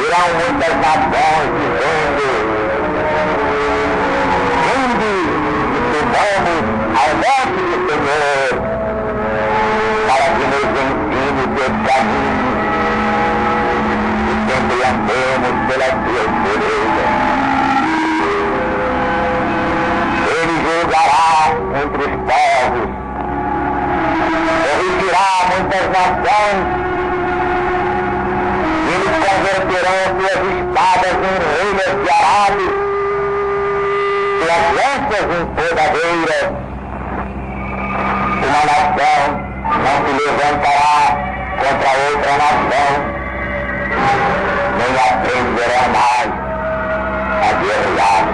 Virão muitas nações dizendo lanças empodadeiras, uma nação não se levantará contra outra nação, nem aprenderá mais a guerrear.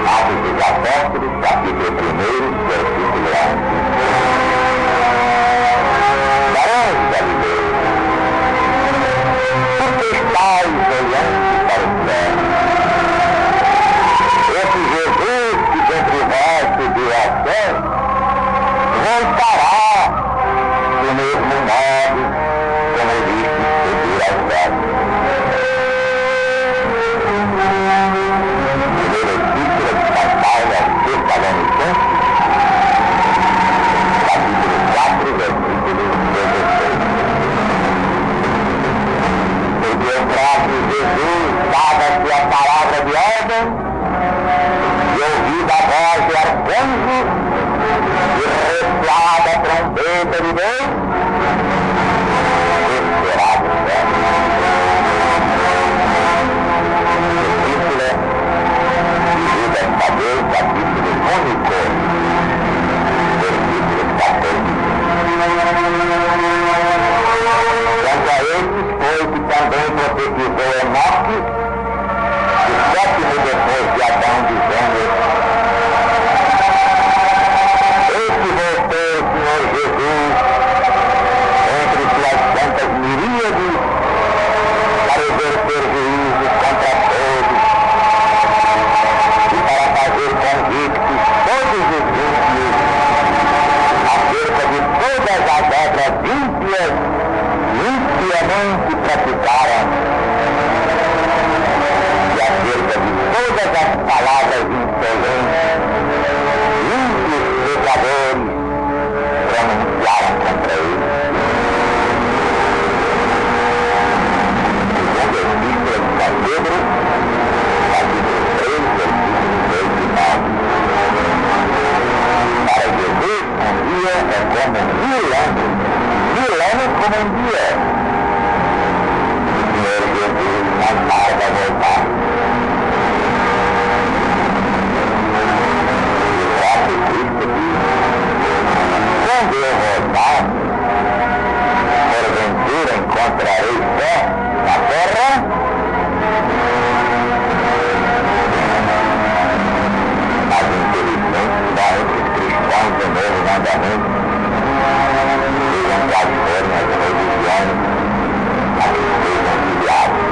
Atos dos Apóstolos, capítulo 1, versículo 11. Barões de Galileia, por que estáis olhando para o céu? Esse Jesus que dentre vós subiu ao céu, voltará do mesmo modo como viste subir ao céu. Primeira epístola de São Paulo aos Tessalonicenses, capítulo 4, versículo 16. Porque o próprio Jesus dava-se a palavra de ordem e ouvida a voz do arcanjo e ressoada a trombeta de Deus, descerá do céu. Epístola de Judas Tadeu, capítulo único, versículo 14. Quanto a estes foi que também profetizou Enoque, o sétimo depois de Adão, dizendo: Este voltou o Senhor Jesus entre suas santas miríades para exercer juízo contra todos e para fazer convictos todos os ímpios acerca de todas as obras ímpias impiamente praticaram e acerca de todas as palavras insolentes ímpios pecadores pronunciaram contra ele. Segunda Epístola de São Pedro, capítulo 3, versículos 2 e 9. Para Jesus, um dia é como 1000 anos, 1000 anos como um dia. O Senhor Jesus não tarda a voltar. O próprio Cristo diz: quando eu voltar, porventura encontrarei fé na terra? Mas infelizmente dá entre os cristãos do novo mandamento, sejam quais forem as religiões a que sejam filiados.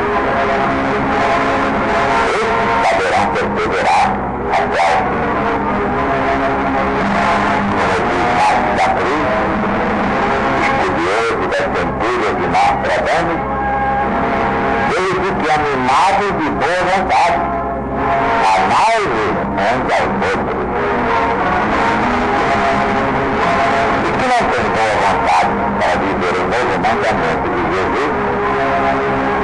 Estes saberão perseverar até ao fim. Como diz Marcos da Cruz, estudioso das centúrias de Nostradamus, eles fiquem animados de boa vontade, amai-vos uns aos outros. E que não tem boa vontade para viver o novo mandamento de Jesus,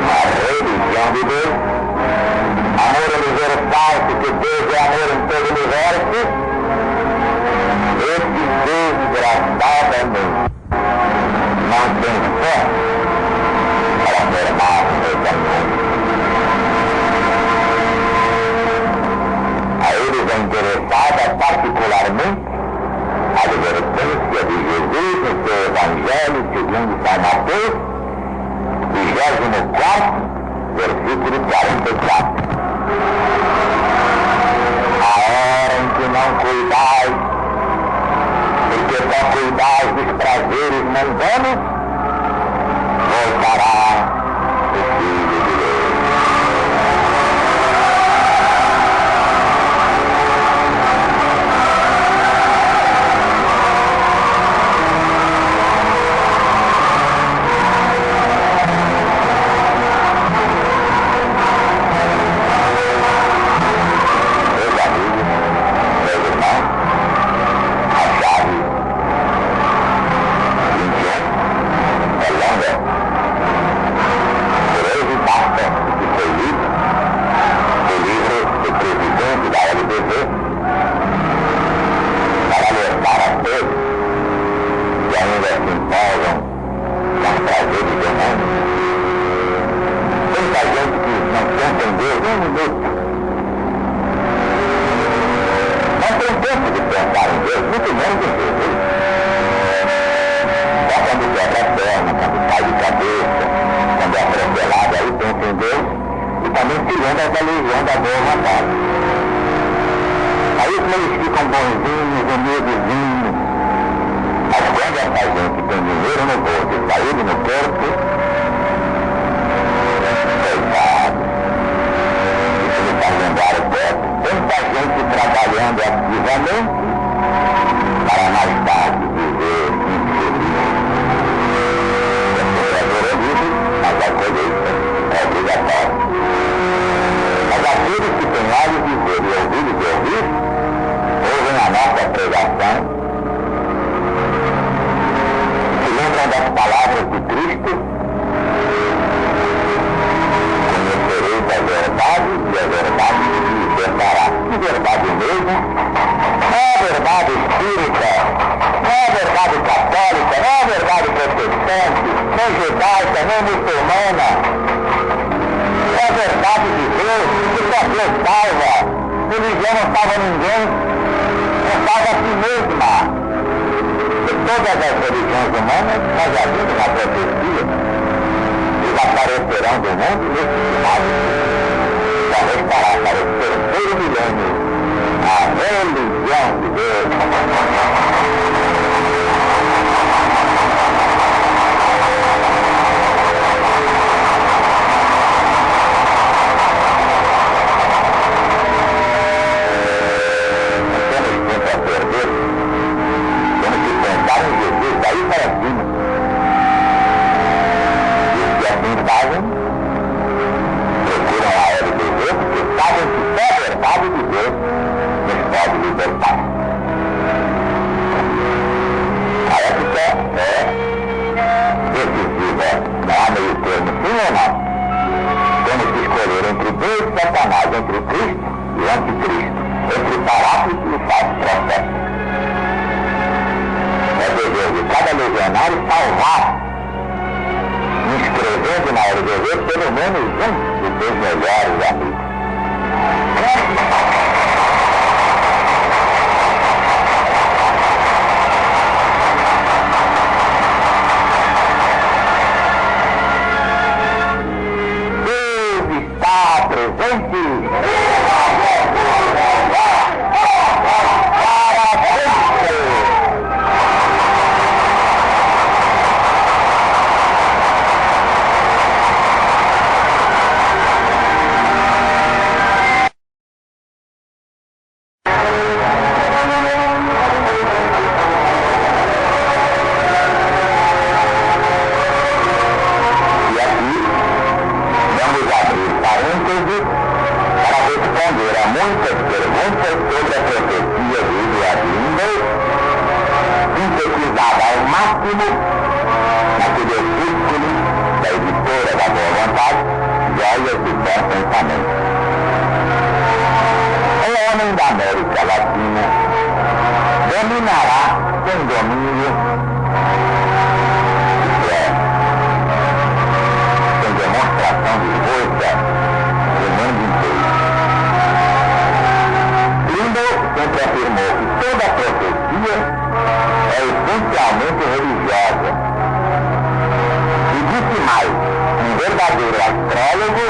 a religião de Deus, amor universal, porque Deus é amor em todo o universo, esse desgraçadamente não tem fé para formar o seu caminho. A eles é interessada particularmente a advertência de Jesus no seu Evangelho segundo São Mateus, 24, versículo 44. A hora em que não cuidais, porque só cuidais dos prazeres mundanos, voltará o Filho de Deus. Deus um minuto. Não tem tempo de pensar em Deus, muito menos em Jesus. Só quando quebra a perna, quando cai de cabeça, quando é atropelado, aí pensa em Deus, e também segundo essa legião da boa vontade. Aí os meios ficam bonzinhos, humildezinhos. Mas quando essa gente tem dinheiro no bolso e saúde no corpo, coitado, isso me faz lembrar o corpo. Tanta gente trabalhando ativamente para mais tarde viver infeliz. A temperatura é livre, mas a colheita é obrigatória. Mas aqueles que têm olhos de ver e ouvidos de ouvir, ouvem a nossa pregação, se lembram das palavras de Cristo: conhecereis a verdade e a verdade vos libertará. Que verdade mesmo? Não é a verdade espírita, não é a verdade católica, não é a verdade protestante, nem judaica, nem muçulmana. É a verdade de Deus, que só Deus salva. Religião não salva ninguém, não salva a si mesma. De todas as religiões humanas, nós já vimos na profecia, desaparecerão do mundo nesse final. Só restará para o terceiro milênio a religião de Deus. Daí para cima. E os que assim fazem, procuram a hora de Deus, porque sabem que só a verdade de Deus nos pode libertar. A época é decisiva, não há meio termo, sim ou não? Temos que escolher entre Deus e Satanás, entre Cristo e o Anticristo, entre o Paráclito e o falso profeta. É dever de cada legionário salvar, inscrevendo na RDV pelo menos um dos seus melhores amigos. Deus está presente. Naquele opúsculo da editora da Boa Vontade, Joias do Bom Pensamento. O homem da América Latina dominará sem domínio, isto é, sem demonstração de força, no mundo inteiro. Lindau sempre afirmou que toda profecia é essencialmente religiosa. E disse mais, um verdadeiro astrólogo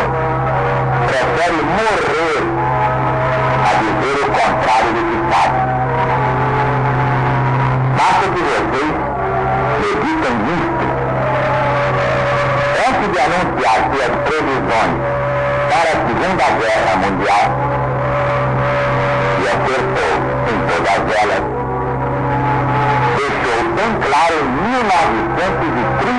prefere morrer a dizer o contrário do que sabe. Basta que vocês meditem nisto. Antes de anunciar suas previsões para a Segunda Guerra Mundial, e acertou em todas elas, deixou bem claro em 1938.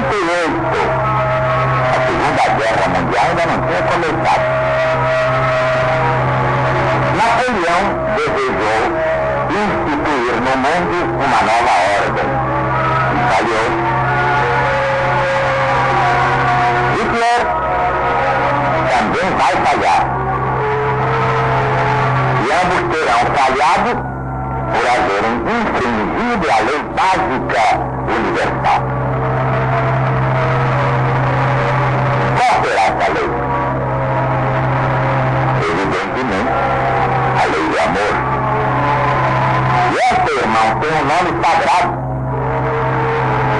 A Segunda Guerra Mundial ainda não tinha começado. Napoleão desejou instituir no mundo uma nova ordem. E falhou. Hitler também vai falhar. E ambos terão falhado por haverem infringido a lei básica universal. Qual será essa lei? nome sagrado.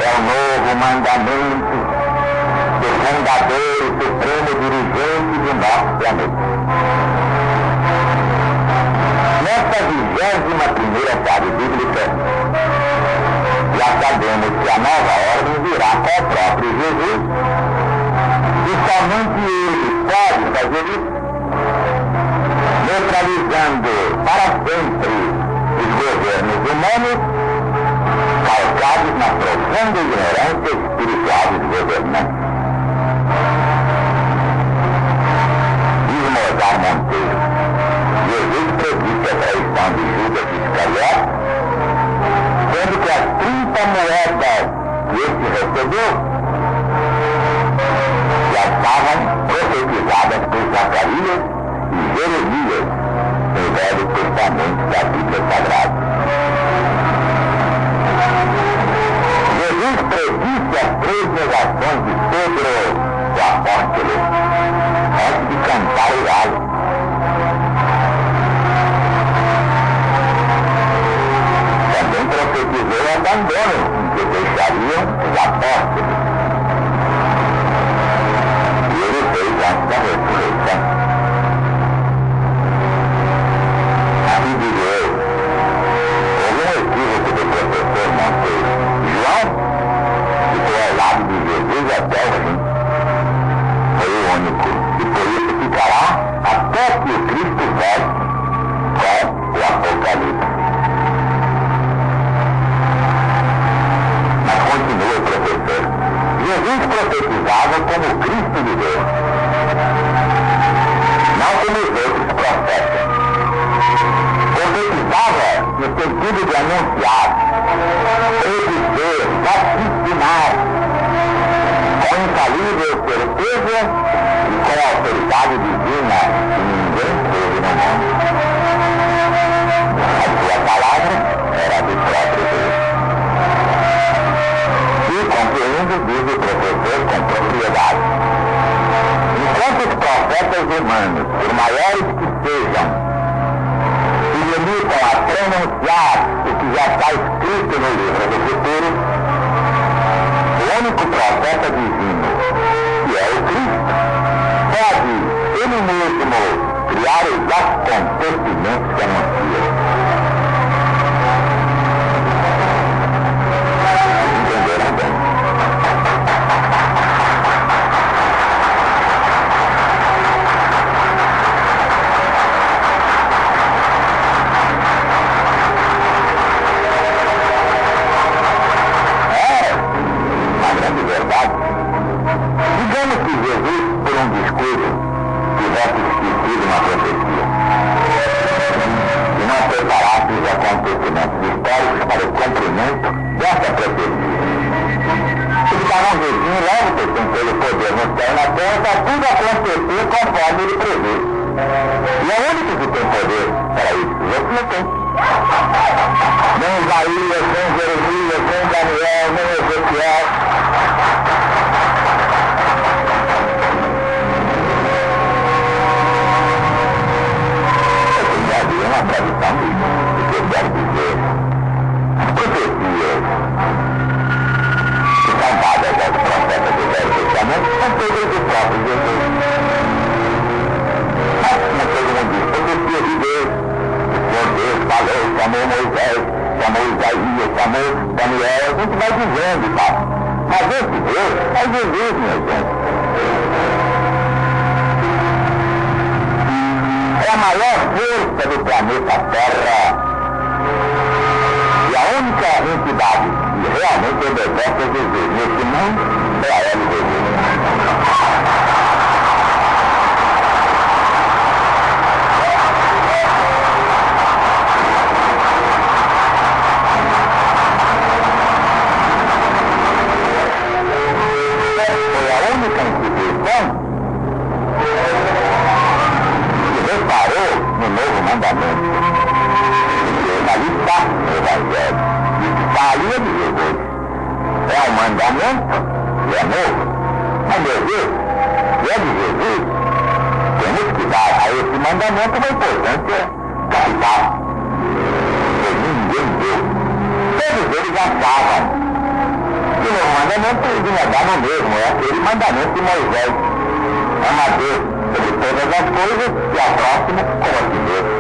É o novo mandamento do fundador e supremo dirigente do nosso planeta. Nesta 21ª chave bíblica, já sabemos que a nova ordem virá com o próprio Jesus, e somente ele pode fazer isso, neutralizando para sempre os governos humanos calcados na profunda ignorância espiritual dos governantes. Diz Mozart Monteiro, Jesus predica a traição de Judas Iscariote, sendo que as 30 moedas que este recebeu já estavam profetizadas por Zacarias e Jeremias no Velho Testamento da Bíblia Sagrada. Jesus predisse as 3 negações de Pedro, o apóstolo, antes de cantar o galo. Também profetizou o abandono em que deixariam os apóstolos. E ele fez antes da ressurreição. Assim digo eu, houve um equívoco do professor Monteiro. João ficou ao lado de Jesus até o fim. Foi o único. E por isso ficará até que o Cristo volte com o Apocalipse. Mas continua o professor. Jesus profetizava como Cristo de Deus, não como os outros profetas. Profetizava no sentido de anunciar, predizer, vaticinar, com infalível certeza e com autoridade divina que ninguém teve no mundo. A sua palavra era do próprio Deus. E concluindo, diz o professor com propriedade, enquanto os profetas humanos, por maiores que sejam, se limitam a pronunciar o que já está escrito no livro do futuro, o único profeta divino, que é o Cristo, pode ele mesmo criar os acontecimentos que anuncia. Entenderam bem? Verdade. Digamos que Jesus, por um descuido, tivesse esquecido uma profecia e não preparasse os acontecimentos históricos para o cumprimento dessa profecia. Estavam vizinhos logo porque pelo poder no céu e na terra, para tudo acontecer conforme ele previu. E é o único que tem poder para isso. Os outros não têm. Nem Isaías, nem Jeremias, nem Daniel, nem Ezequiel. Uma tradição que eu quero dizer, as profecias que são dadas aos profetas do Velho Testamento são coisas do próprio Jesus. Mas, como todo mundo diz, profecia de Deus. O Senhor Deus falou, chamou Moisés, chamou Isaías, chamou Daniel, a gente vai dizendo e tal. Mas esse Deus é Jesus, minha gente. É a maior força do planeta Terra e a única entidade que realmente obedece a Jesus nesse mundo é a LGB. Foi a única instituição reparou no novo mandamento. Ali está no Evangelho. Está ali é de Jesus. É um mandamento e é novo. Mas meu Deus, se é de Jesus, temos que dar a esse mandamento uma importância capital. Que ninguém deu. eles achavam que o novo mandamento vinha dar no mesmo, é aquele mandamento de Moisés. Ama a Deus sobre todas as coisas e ao próximo como a si mesmo.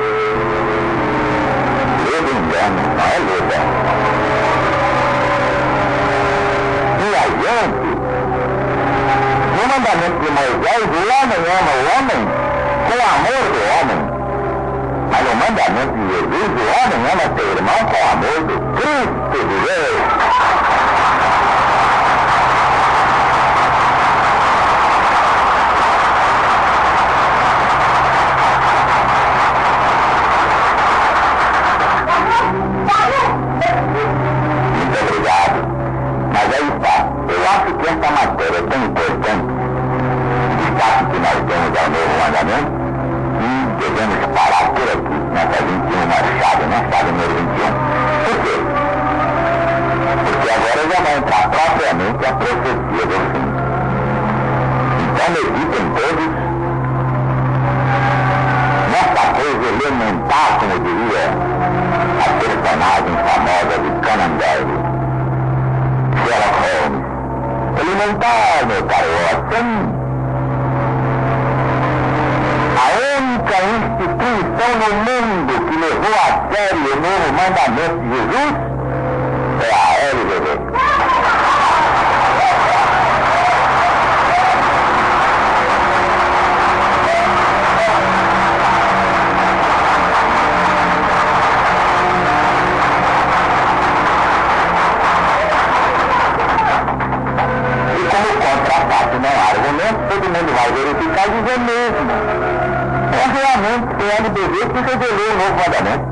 Ledo engano, não é leda. E adiante, no mandamento de Moisés, o homem ama o homem com o amor do homem. Mas no mandamento de Jesus, o homem ama seu irmão com o amor do Cristo de Deus. Muito obrigado. Mas aí está. Eu acho que essa matéria é tão importante, o destaque que nós temos ao novo mandamento, e devemos parar por aqui, nessa 21 chave, né? Chave número 21. Por quê? Porque agora já vai entrar propriamente a profecia do fim. Então meditem todos nessa coisa elementar, como diria a personagem famosa de Conan Doyle, Sherlock Holmes. Elementar, meu caro Watson. A única instituição no mundo que levou a sério o novo mandamento de Jesus é a LGB. E como contraparte não há argumento, todo mundo vai verificar e dizer mesmo. Realmente, o LBV fica de ler o novo mandamento.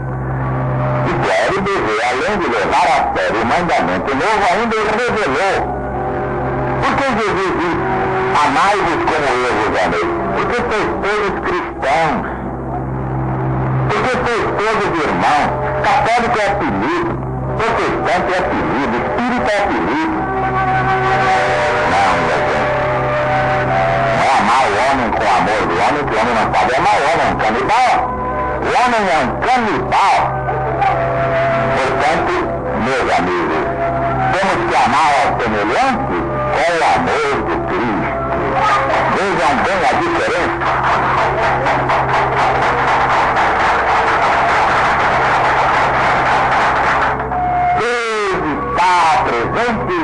E que a LBV, além de levar a sério o mandamento novo, ainda revelou. Porque Jesus disse, amai-vos como eu vos amei. Porque sois todos cristãos. Porque sois todos irmãos. Católico é apelido, protestante é apelido, espírita é apelido. Não, minha gente. Amar o homem com o amor do homem, que o homem não sabe amar o homem, é um canibal. O homem é um canibal. Portanto, meus amigos, temos que amar ao semelhante com o amor de Cristo. Vejam bem a diferença. Deus está presente.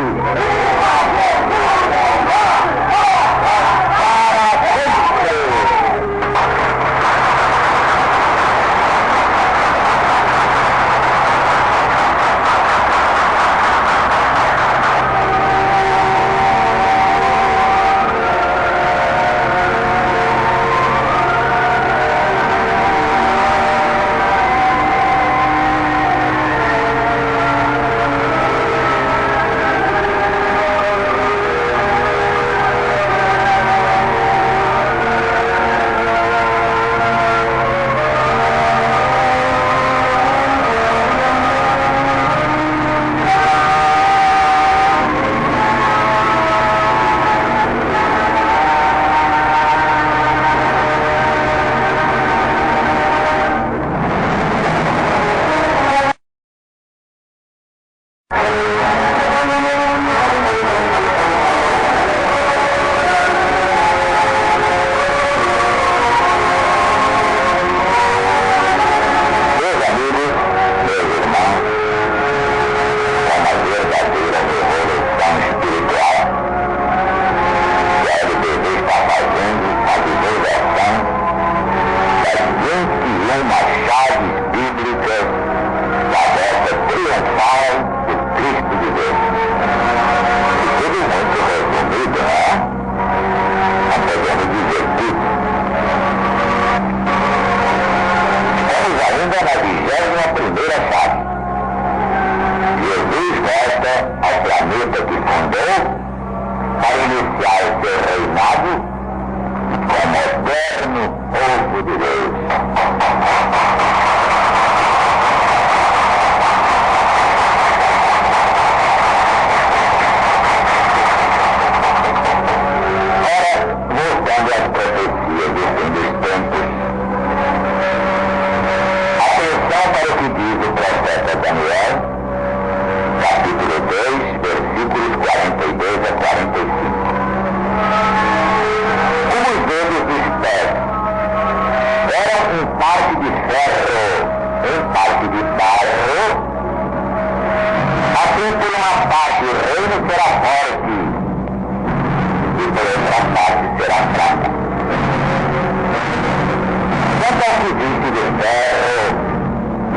edifício de ferro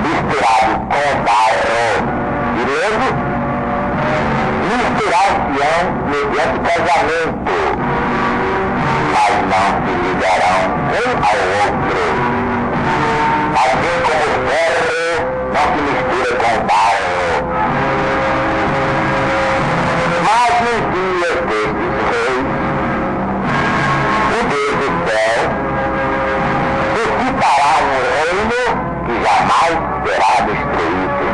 misturado com barro e lodo, misturar-se-ão mediante casamento, mas não se ligarão um ao outro. Assim como o ferro não se mistura com o barro. Mas nos dias desses reis, o Deus do céu suscitará um reino que jamais será destruído.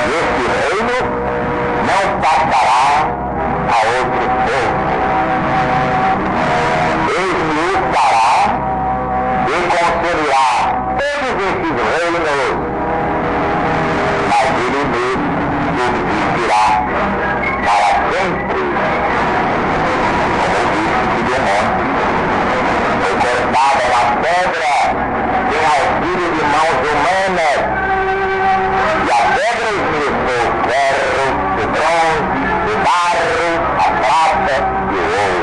E esse reino não passará a outro povo. Ele o fará e concederá todos esses reinos, mas ele mesmo subsistirá para sempre. Como disse do monte, foi cortada uma pedra sem auxílio de mãos humanas, e a pedra esmiuçou o ferro, o bronze, o barro, a prata e o ouro.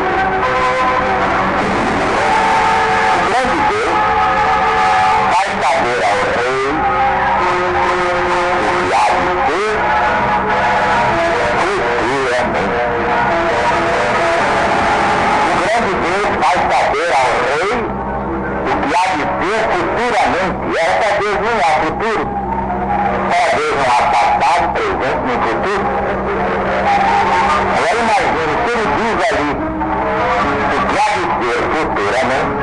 O grande Deus vai saber ao rei o que há de ser futuramente. O grande Deus vai saber ao rei o que há de ser futuramente. Essa Deus não há futuro. Para Deus não há passado, presente nem futuro. Agora imagine, se ele diz ali o que há de ser futuramente,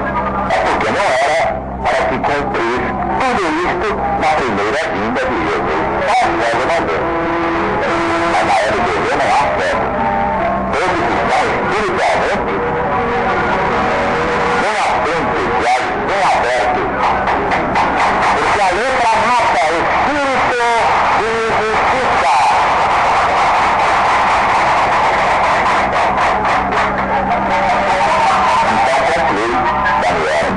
é porque não era para se cumprir tudo isto na primeira vinda de Jesus. Só a cego não deu. Mas na era de Deus não há cego. Todos estão espiritualmente bem atentos e olhos bem abertos. Porque a letra mata o espírito de injustiça. Então conclui Daniel.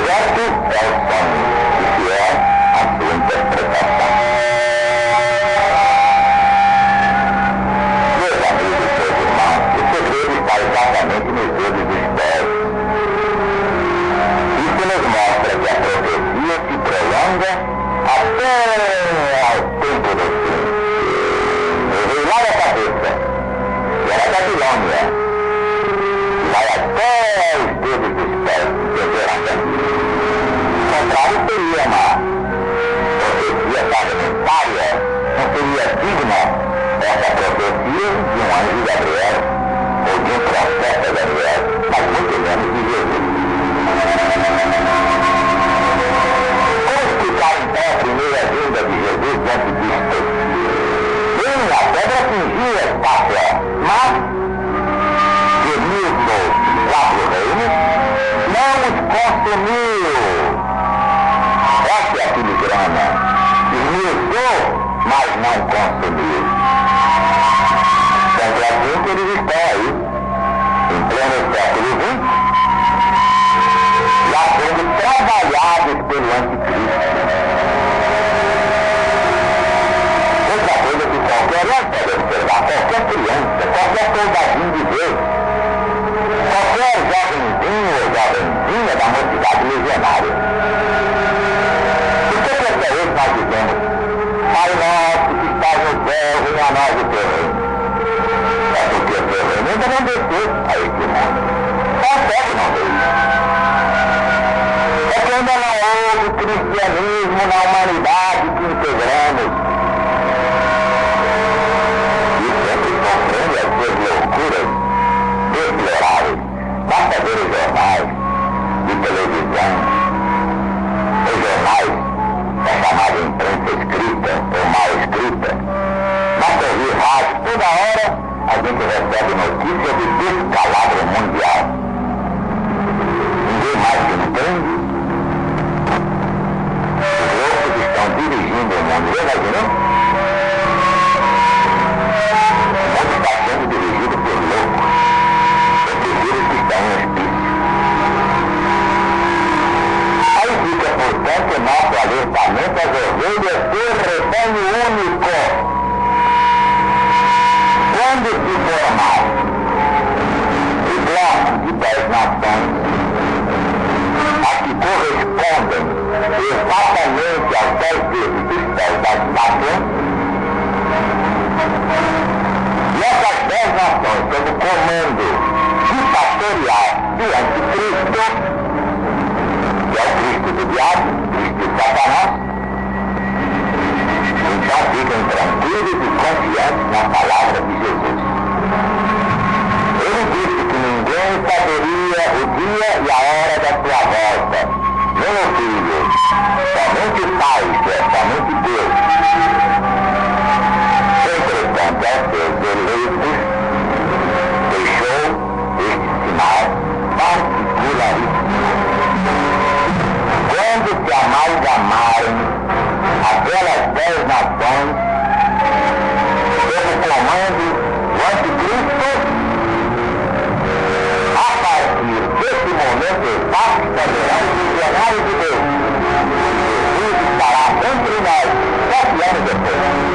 Certo é o sonho, e que é a sua interpretação. Meus amigos, meus irmãos, o segredo está exatamente nos dedos dos pés. Isso nos mostra que a profecia se prolonga até ao tempo do fim. Eu veio lá da cabeça, que era a Babilônia, e vai até os dedos dos pés, entendeu? O contrário seria uma profecia fragmentária, não seria digna essa profecia de um anjo Gabriel ou de um profeta Gabriel, mas muito menos de Jesus. Como explicar então a primeira vinda de Jesus diante disto? Bem, a pedra atingiu a estátua, mas Demilton, lá do reino, não os consumiu. Essa é a filigrana. Esmiuçou, mas não consumiu. Tanto é assim que eles estão aí, em pleno século XX, já sendo trabalhados pelo anticristo. Outra coisa que qualquer um pode observar, qualquer criança, qualquer soldadinho de Deus, qualquer jovenzinho ou jovenzinha da mocidade legionária. Por que até hoje nós dizemos, Pai nosso que estás no céu, venha a nós o teu reino? É porque o teu reino ainda não desceu a este mundo. Só o céu não veio. É que ainda não houve cristianismo na humanidade que integramos. E sempre compreende as suas loucuras deploráveis. Basta ver os jornais de televisão, os jornais da chamada imprensa escrita ou mal escrita. Basta ouvir rádio, toda hora a gente recebe notícia de descalabro mundial. Ninguém mais se entende. Os loucos estão dirigindo o mundo, já imaginou? O mundo está sendo dirigido por loucos. Eu prefiro que estão em hospício. Aí fica, portanto, nosso alertamento às ovelhas do rebanho único. Quando se formar o bloco de 10 nações, exatamente aos 10 dedos dos pés da estação, e essas 10 nações, sob o comando ditatorial do anticristo, que é o Cristo do diabo, Cristo de Satanás, então fiquem tranquilos e confiantes na palavra de Jesus. Ele disse que ninguém saberia o dia e a hora da sua volta, nem o Filho, somente o Pai, que é somente Deus. Entretanto, aos seus eleitos, deixou este sinal particularíssimo. Quando se amalgamarem aquelas 10 nações, sob o comando do anticristo, a partir desse momento exato, saberão os visionários de Deus. Jesus estará entre nós 7 anos depois.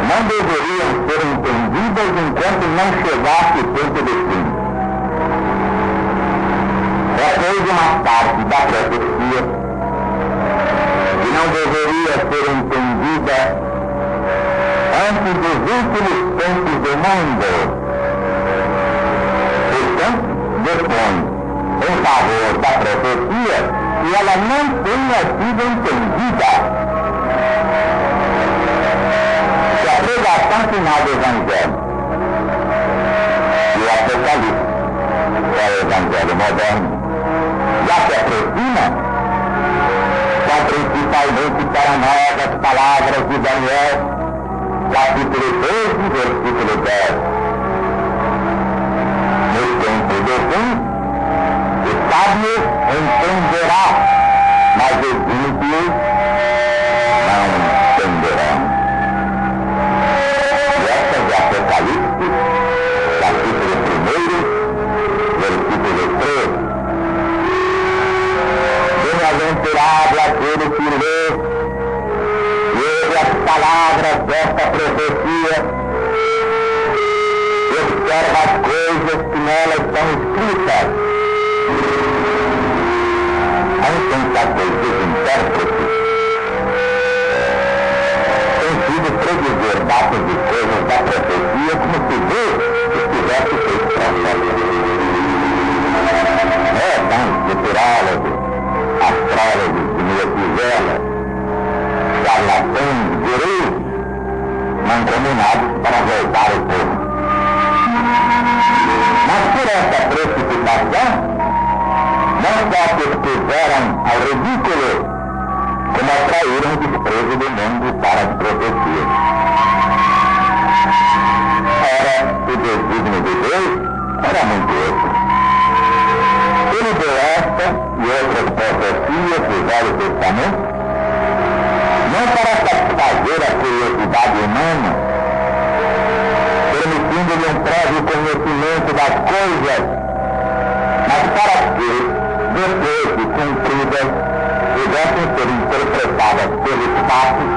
Não deveriam ser entendidas enquanto não chegasse o tempo do fim. fez uma parte da profecia que não deveria ser entendida antes dos últimos tempos do mundo. Portanto, depõe em favor da profecia que ela não tenha sido entendida. Que a pregação final do Evangelho e o Apocalipse é o Evangelho moderno já se aproxima, são principalmente para nós as palavras de Daniel, capítulo 12, versículo 10. No tempo do fim, o sábio entenderá, mas os ímpios não entenderão. E essa é Apocalipse, capítulo 1, versículo 3. Bem-aventurado aquele que lê e ouve as palavras desta profecia e observa as coisas que nelas estão escritas. A insensatez dos intérpretes tem sido predizer datas e coisas da profecia como se Deus estivesse feito profeta. São futurólogos, astrólogos de meia tigela, charlatães, gurus, mancomunados para voltar o povo. Mas por essa precipitação, não só se expuseram ao ridículo, como atraíram o desprezo do mundo para as profecias. Ora, o desígnio de Deus era muito outro. Ele deu esta e outras profecias do Velho Testamento, não para satisfazer a curiosidade humana, permitindo-lhe um prévio conhecimento das coisas, mas para que, depois de cumpridas, pudessem ser interpretadas pelos fatos,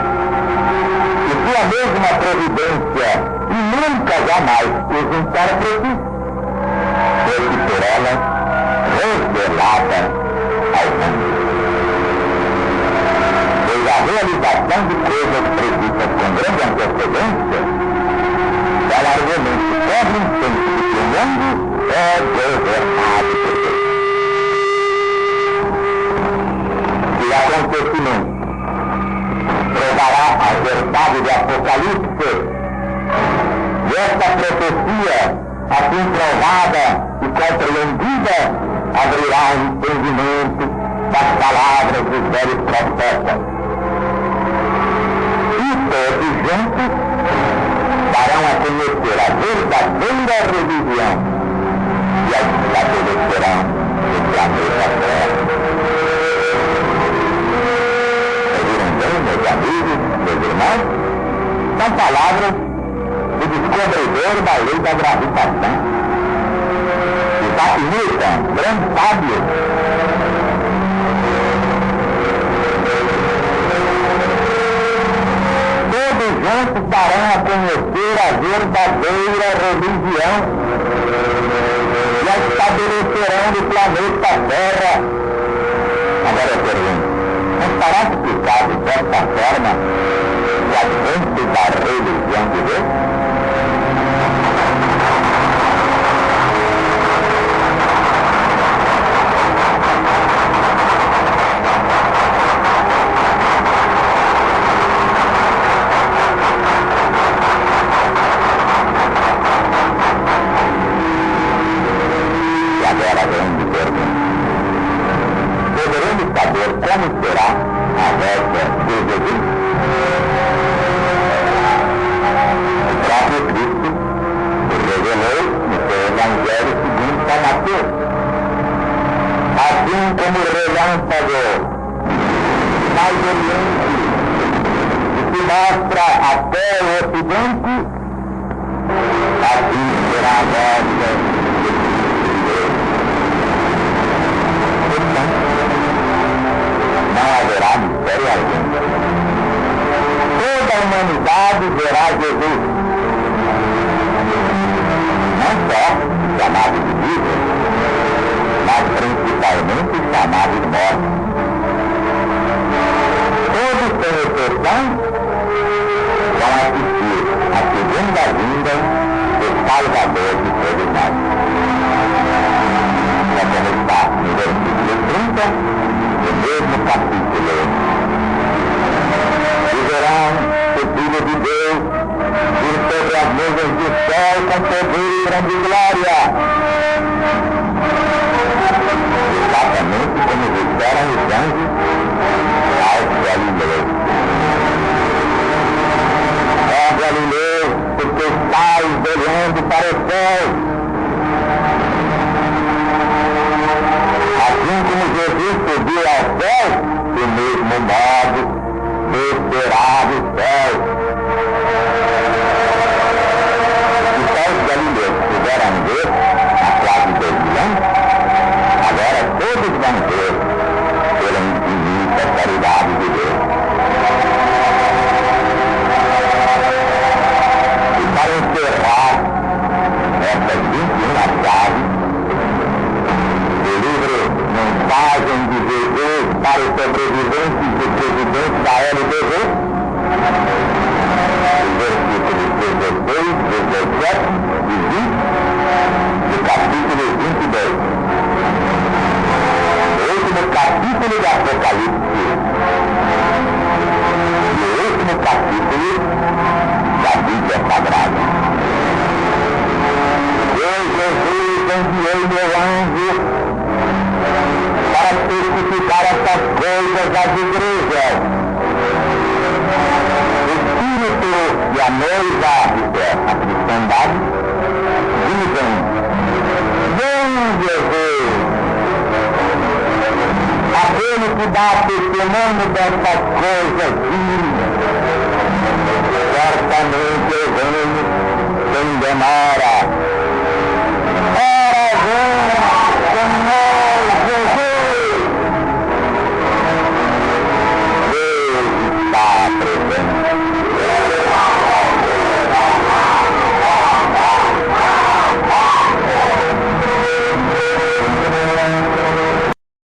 e sua mesma providência, e nunca jamais os intérpretes, fosse por elas revelada ao mundo. Pois a realização de coisas previstas com grande antecedência é largamente convincente de que o mundo é governado por Deus. E o acontecimento provará a verdade do Apocalipse, e esta profecia, assim provada e compreendida, abrirá o entendimento das palavras dos velhos profetas. E todos juntos darão a conhecer a verdadeira religião e a estabelecerão o planeta Terra. Ouviram bem, meus amigos, meus irmãos? São palavras do descobridor da lei da gravitação. Isaac Newton, grande sábio. Todos juntos darão a conhecer a verdadeira religião e a estabelecerão no planeta Terra. Agora eu pergunto, não estará explicado desta forma o advento da religião de Deus? Como será a volta de Jesus? O próprio Cristo se revelou no seu Evangelho segundo São Mateus. Assim como o relâmpago mais oriente e se mostra até o ocidente, assim será a volta de Jesus. Não haverá mistério algum. Toda a humanidade verá Jesus. Não só os chamados de livros, mas principalmente chamados mortos. Todos, sem exceção, vão assistir à segunda vinda do Salvador de todos nós. É como está no versículo 30, do mesmo capítulo. E verão o Filho de Deus vir sobre as nuvens do céu com poder e grande glória. Exatamente como disseram os anjos aos galileus. Ó Galileu, porque estáis olhando para o céu. Assim como Jesus subiu ao céu, do mesmo modo descerá do céu. Então os galileus puderam ver há quase 2000 anos, agora todos vão ver pela infinita caridade de Deus. E para encerrar essas 21 chaves do livro Mensagem de Jesus para os sobreviventes do presidente da LDB, os versículos 16, 17 e 20 do capítulo 22. O último capítulo do Apocalipse e o último capítulo da Bíblia Sagrada. Eu, Jesus, enviei meu anjo para testificar essas coisas às igrejas. O Espírito e a noiva, que é a cristandade, dizem: vem, Jesus. Aquele que dá testemunho dessas coisas diz: certamente eu venho sem demora.